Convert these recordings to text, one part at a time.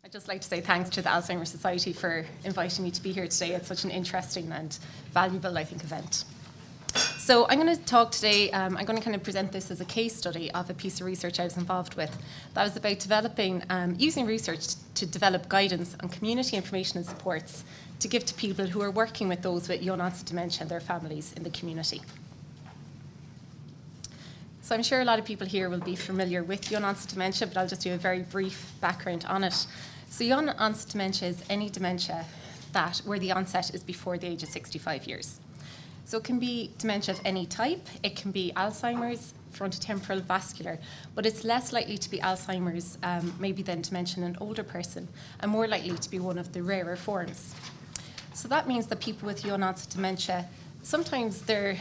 I'd just like to say thanks to the Alzheimer Society for inviting me to be here today. It's such an interesting and valuable, I think, event. So I'm going to talk today, I'm going to kind of present this as a case study of a piece of research I was involved with that was about developing, using research to develop guidance on community information and supports to give to people who are working with those with young onset dementia and their families in the community. So I'm sure a lot of people here will be familiar with young onset dementia, but I'll just do a very brief background on it. So young onset dementia is any dementia where the onset is before the age of 65 years. So it can be dementia of any type. It can be Alzheimer's, frontotemporal, vascular, but it's less likely to be Alzheimer's maybe than dementia in an older person, and more likely to be one of the rarer forms. So that means that people with young onset dementia, sometimes their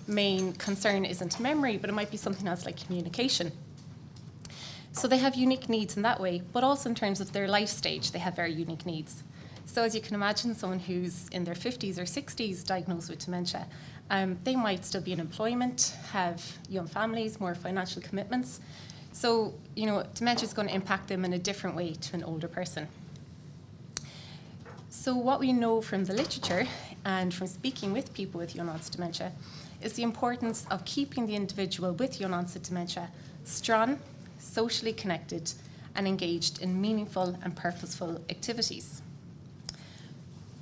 main concern isn't memory, but it might be something else like communication. So they have unique needs in that way, but also in terms of their life stage, they have very unique needs. So as you can imagine, someone who's in their 50s or 60s diagnosed with dementia, they might still be in employment, have young families, more financial commitments. So, dementia is going to impact them in a different way to an older person. So what we know from the literature and from speaking with people with young onset dementia is the importance of keeping the individual with young onset dementia strong, socially connected, and engaged in meaningful and purposeful activities.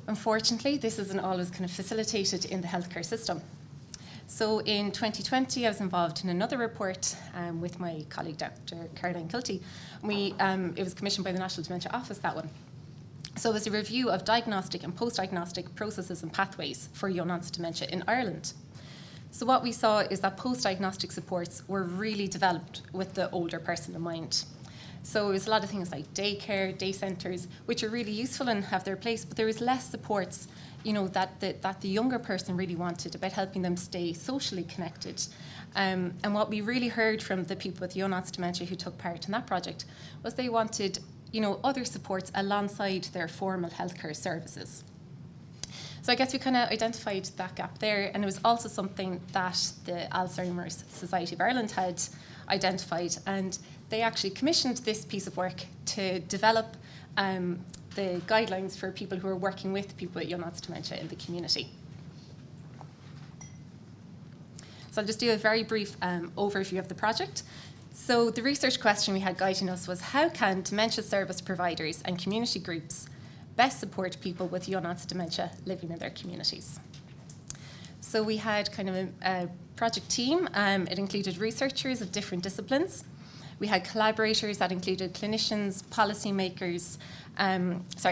Unfortunately, this isn't always kind of facilitated in the healthcare system. So in 2020, I was involved in another report with my colleague, Dr. Caroline Kilty. It was commissioned by the National Dementia Office, that one. So it was a review of diagnostic and post-diagnostic processes and pathways for young onset dementia in Ireland. So what we saw is that post-diagnostic supports were really developed with the older person in mind. So it was a lot of things like daycare, day centres, which are really useful and have their place, but there was less supports, that the younger person really wanted about helping them stay socially connected. And what we really heard from the people with young onset dementia who took part in that project was they wanted, other supports alongside their formal healthcare services. So I guess we kind of identified that gap there, and it was also something that the Alzheimer Society of Ireland had identified, and they actually commissioned this piece of work to develop the guidelines for people who are working with people with young onset dementia in the community. So I'll just do a very brief overview of the project. So the research question we had guiding us was, how can dementia service providers and community groups best support people with young onset dementia living in their communities? So we had kind of a project team. It included researchers of different disciplines. We had collaborators that included clinicians, policymakers,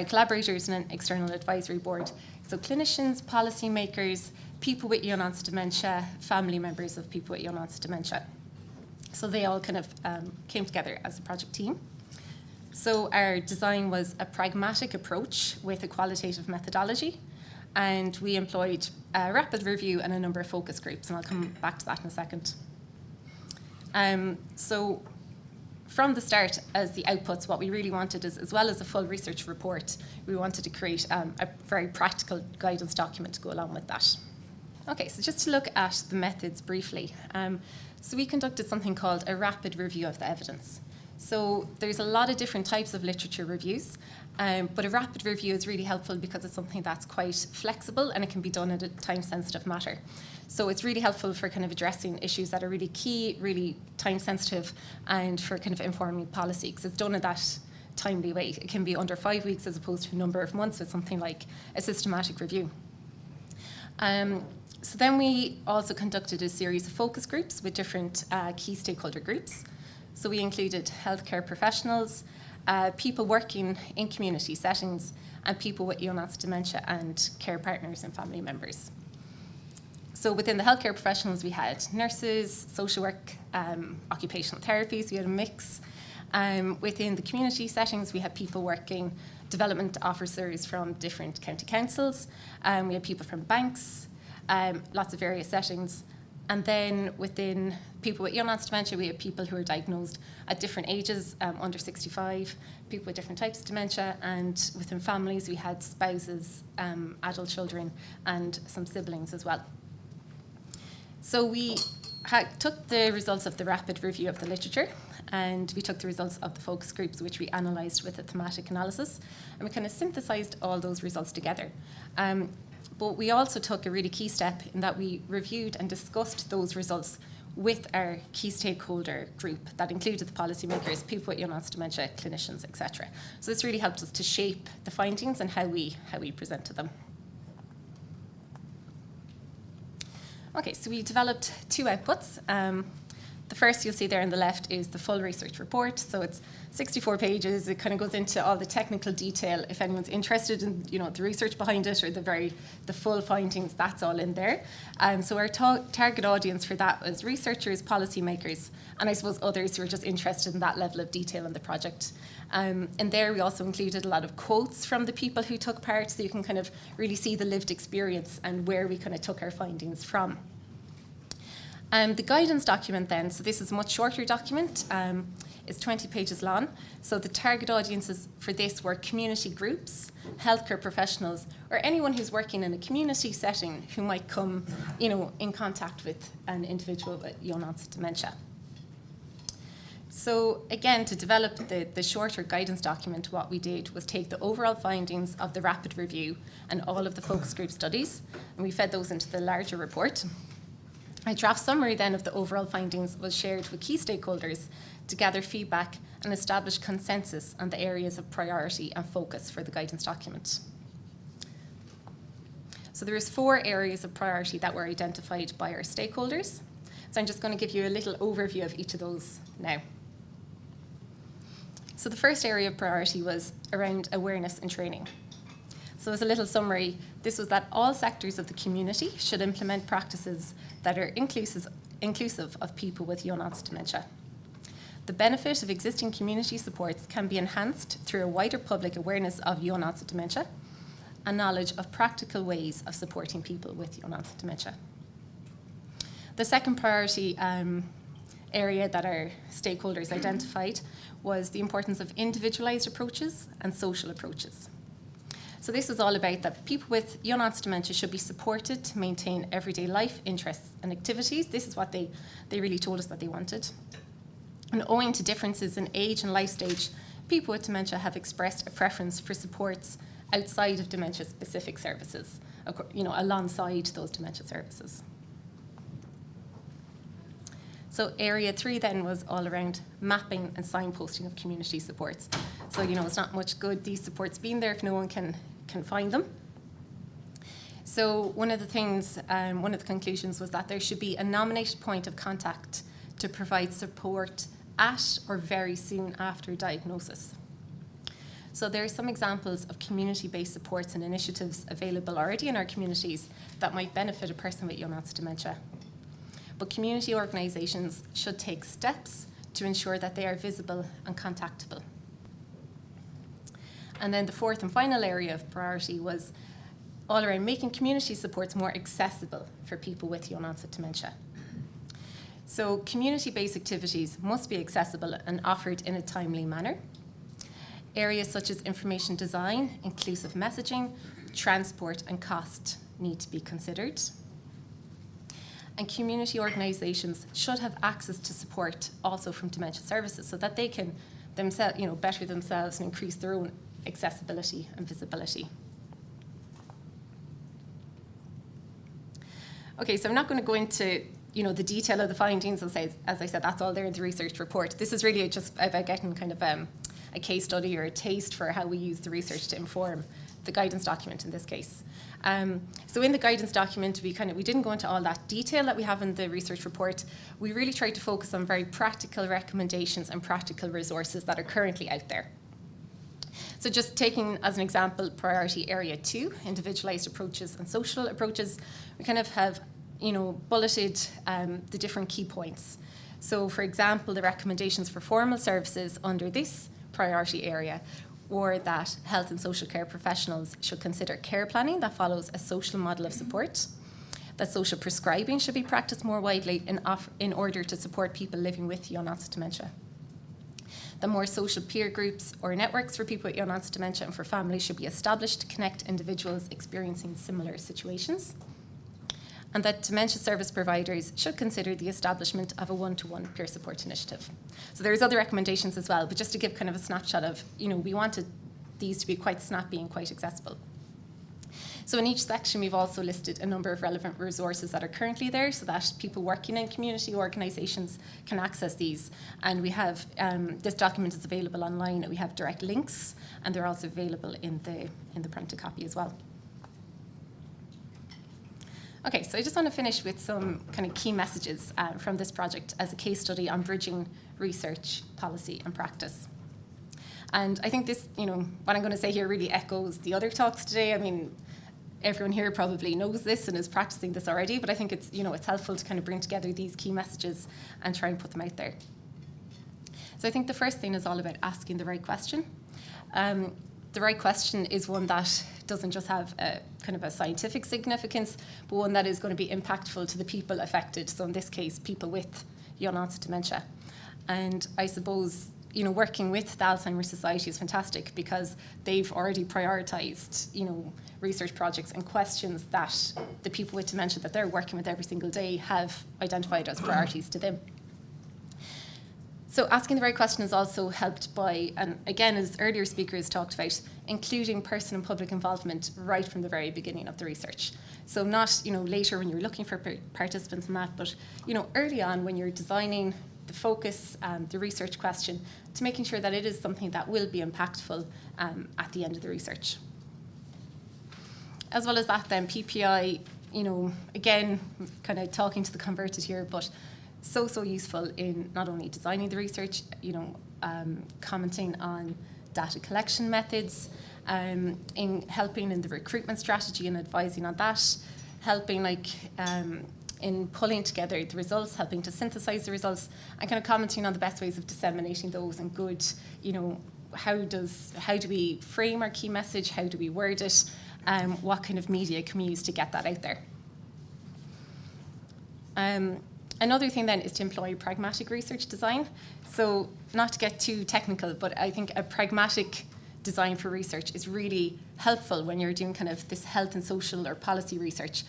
collaborators and an external advisory board. So clinicians, policymakers, people with young onset dementia, family members of people with young onset dementia. So they all kind of came together as a project team. So our design was a pragmatic approach with a qualitative methodology, and we employed a rapid review and a number of focus groups, and I'll come back to that in a second. So from the start, as the outputs, what we really wanted is, as well as a full research report, we wanted to create a very practical guidance document to go along with that. Okay, so just to look at the methods briefly. So we conducted something called a rapid review of the evidence. So there's a lot of different types of literature reviews, but a rapid review is really helpful because it's something that's quite flexible and it can be done in a time-sensitive matter. So it's really helpful for kind of addressing issues that are really key, really time-sensitive, and for kind of informing policy, because it's done in that timely way. It can be under 5 weeks as opposed to a number of months with something like a systematic review. So then we also conducted a series of focus groups with different key stakeholder groups. So we included healthcare professionals, people working in community settings, and people with young onset dementia, and care partners and family members. So within the healthcare professionals, we had nurses, social work, occupational therapies, we had a mix. Within the community settings, we had people working, development officers from different county councils, we had people from banks, lots of various settings. And then within people with young onset dementia, we have people who are diagnosed at different ages, under 65, people with different types of dementia, and within families we had spouses, adult children, and some siblings as well. So we took the results of the rapid review of the literature, and we took the results of the focus groups, which we analysed with a thematic analysis, and we kind of synthesised all those results together. But we also took a really key step in that we reviewed and discussed those results with our key stakeholder group that included the policymakers, people with young onset dementia, clinicians, etc. So this really helped us to shape the findings and how we presented them. Okay, so we developed two outputs. The first you'll see there on the left is the full research report. So it's 64 pages. It kind of goes into all the technical detail. If anyone's interested in the research behind it or the full findings, that's all in there. So our target audience for that was researchers, policymakers, and I suppose others who are just interested in that level of detail in the project. And there we also included a lot of quotes from the people who took part, so you can kind of really see the lived experience and where we kind of took our findings from. The guidance document then, so this is a much shorter document, it's 20 pages long. So the target audiences for this were community groups, healthcare professionals, or anyone who's working in a community setting who might come, in contact with an individual with young onset dementia. So again, to develop the shorter guidance document, what we did was take the overall findings of the rapid review and all of the focus group studies, and we fed those into the larger report. A draft summary then of the overall findings was shared with key stakeholders to gather feedback and establish consensus on the areas of priority and focus for the guidance document. So there was 4 areas of priority that were identified by our stakeholders. So I'm just going to give you a little overview of each of those now. So the first area of priority was around awareness and training. So as a little summary, this was that all sectors of the community should implement practices that are inclusive of people with young onset dementia. The benefit of existing community supports can be enhanced through a wider public awareness of young onset dementia and knowledge of practical ways of supporting people with young onset dementia. The second priority area that our stakeholders identified was the importance of individualised approaches and social approaches. So this was all about that people with young onset dementia should be supported to maintain everyday life, interests and activities. This is what they really told us that they wanted. And owing to differences in age and life stage, people with dementia have expressed a preference for supports outside of dementia-specific services, alongside those dementia services. So area 3 then was all around mapping and signposting of community supports. So, it's not much good these supports being there if no one can find them. So one of the conclusions was that there should be a nominated point of contact to provide support at or very soon after diagnosis. So there are some examples of community-based supports and initiatives available already in our communities that might benefit a person with young onset dementia. But community organisations should take steps to ensure that they are visible and contactable. And then the fourth and final area of priority was all around making community supports more accessible for people with young onset dementia. So community-based activities must be accessible and offered in a timely manner. Areas such as information design, inclusive messaging, transport and cost need to be considered. And community organisations should have access to support also from dementia services so that they can better themselves and increase their own accessibility and visibility. Okay, so I'm not going to go into the detail of the findings. As I said, that's all there in the research report. This is really just about getting kind of a case study or a taste for how we use the research to inform the guidance document in this case. So in the guidance document, we didn't go into all that detail that we have in the research report. We really tried to focus on very practical recommendations and practical resources that are currently out there. So just taking as an example, priority area 2, individualised approaches and social approaches, we kind of have, bulleted the different key points. So for example, the recommendations for formal services under this priority area or that health and social care professionals should consider care planning that follows a social model of support, that social prescribing should be practiced more widely in order to support people living with young onset dementia, that more social peer groups or networks for people with young onset dementia and for families should be established to connect individuals experiencing similar situations, and that dementia service providers should consider the establishment of a one-to-one peer support initiative. So there's other recommendations as well, but just to give kind of a snapshot of, we wanted these to be quite snappy and quite accessible. So in each section, we've also listed a number of relevant resources that are currently there so that people working in community organisations can access these. And we have, this document is available online. We have direct links, and they're also available in the printed copy as well. Okay, so I just want to finish with some kind of key messages from this project as a case study on bridging research, policy and practice. And I think this, what I'm going to say here really echoes the other talks today. I mean, everyone here probably knows this and is practicing this already, but I think it's, it's helpful to kind of bring together these key messages and try and put them out there. So I think the first thing is all about asking the right question. The right question is one that doesn't just have a kind of a scientific significance, but one that is going to be impactful to the people affected. So in this case, people with young onset dementia. And I suppose, working with the Alzheimer Society is fantastic because they've already prioritised, research projects and questions that the people with dementia that they're working with every single day have identified as priorities to them. So asking the right question is also helped by, and again, as earlier speakers talked about, including person and public involvement right from the very beginning of the research. So not, later when you're looking for participants in that, but, early on when you're designing the focus, the research question, to making sure that it is something that will be impactful at the end of the research. As well as that then, PPI, again, kind of talking to the converted here, but so useful in not only designing the research, commenting on data collection methods, in helping in the recruitment strategy and advising on that, helping in pulling together the results, helping to synthesize the results, and kind of commenting on the best ways of disseminating those and good, how do we frame our key message, how do we word it, what kind of media can we use to get that out there. Another thing then is to employ pragmatic research design. So not to get too technical, but I think a pragmatic design for research is really helpful when you're doing kind of this health and social or policy research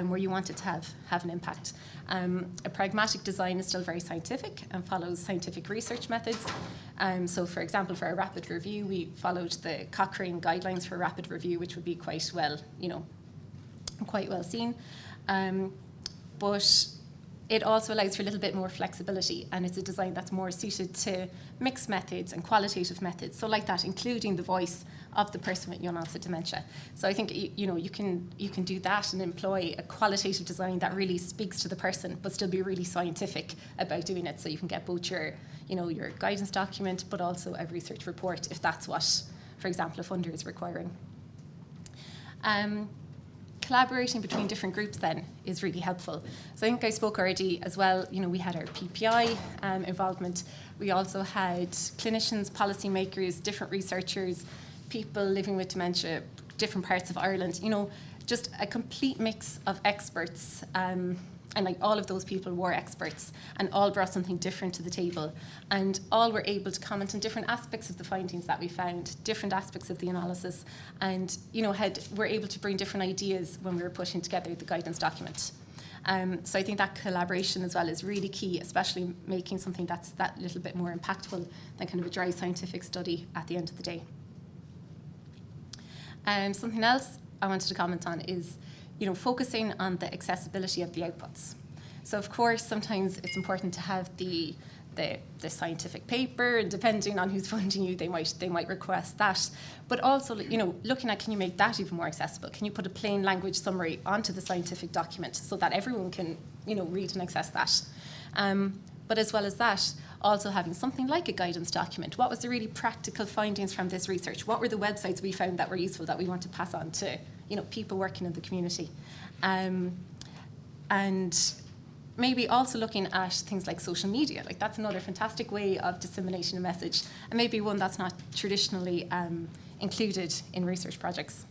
where you want it to have an impact. A pragmatic design is still very scientific and follows scientific research methods. So for example, for our rapid review, we followed the Cochrane guidelines for rapid review, which would be quite well seen. But it also allows for a little bit more flexibility, and it's a design that's more suited to mixed methods and qualitative methods. So like that, including the voice of the person with young onset dementia. So I think you can do that and employ a qualitative design that really speaks to the person, but still be really scientific about doing it. So you can get both your guidance document, but also a research report if that's what, for example, a funder is requiring. Collaborating between different groups then is really helpful. So I think I spoke already as well, we had our PPI involvement. We also had clinicians, policymakers, different researchers, people living with dementia, different parts of Ireland, just a complete mix of experts. And all of those people were experts and all brought something different to the table. And all were able to comment on different aspects of the findings that we found, different aspects of the analysis, and were able to bring different ideas when we were putting together the guidance document. So I think that collaboration as well is really key, especially making something that's that little bit more impactful than kind of a dry scientific study at the end of the day. Something else I wanted to comment on is focusing on the accessibility of the outputs. So of course, sometimes it's important to have the scientific paper, and depending on who's funding you, they might request that. But also, looking at, can you make that even more accessible? Can you put a plain language summary onto the scientific document so that everyone can, read and access that? But as well as that, also having something like a guidance document. What was the really practical findings from this research? What were the websites we found that were useful that we want to pass on to people working in the community? And maybe also looking at things like social media. Like that's another fantastic way of disseminating a message, and maybe one that's not traditionally included in research projects.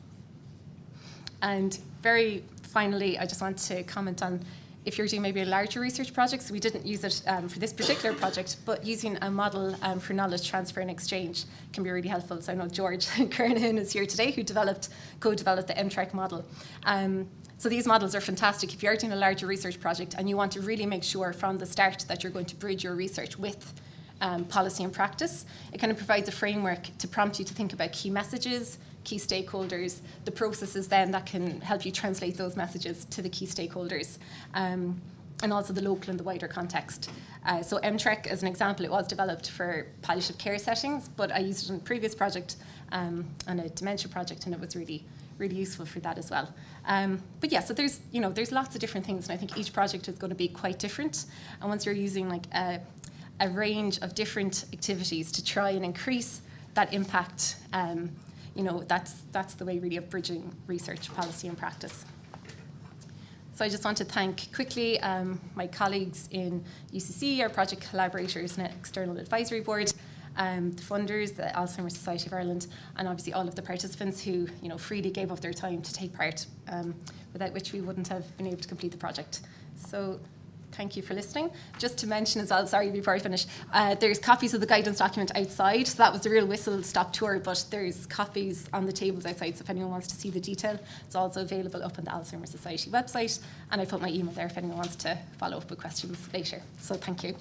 And very finally, I just want to comment on if you're doing maybe a larger research project, so we didn't use it for this particular project, but using a model for knowledge transfer and exchange can be really helpful. So I know George Kernan is here today, who co-developed the MTREC model. So these models are fantastic if you're doing a larger research project and you want to really make sure from the start that you're going to bridge your research with policy and practice. It kind of provides a framework to prompt you to think about key messages, key stakeholders, the processes then that can help you translate those messages to the key stakeholders, and also the local and the wider context. So MTREC, as an example, it was developed for palliative care settings, but I used it in a previous project, on a dementia project, and it was really useful for that as well. But yeah, so there's lots of different things, and I think each project is going to be quite different. And once you're using like a range of different activities to try and increase that impact, that's the way really of bridging research, policy and practice. So I just want to thank quickly my colleagues in UCC, our project collaborators and external advisory board, the funders, the Alzheimer Society of Ireland, and obviously all of the participants who freely gave up their time to take part, without which we wouldn't have been able to complete the project. So thank you for listening. Just to mention as well, sorry, before I finish, there's copies of the guidance document outside. So that was the real whistle-stop tour, but there's copies on the tables outside, so if anyone wants to see the detail, it's also available up on the Alzheimer Society website, and I put my email there if anyone wants to follow up with questions later. So thank you.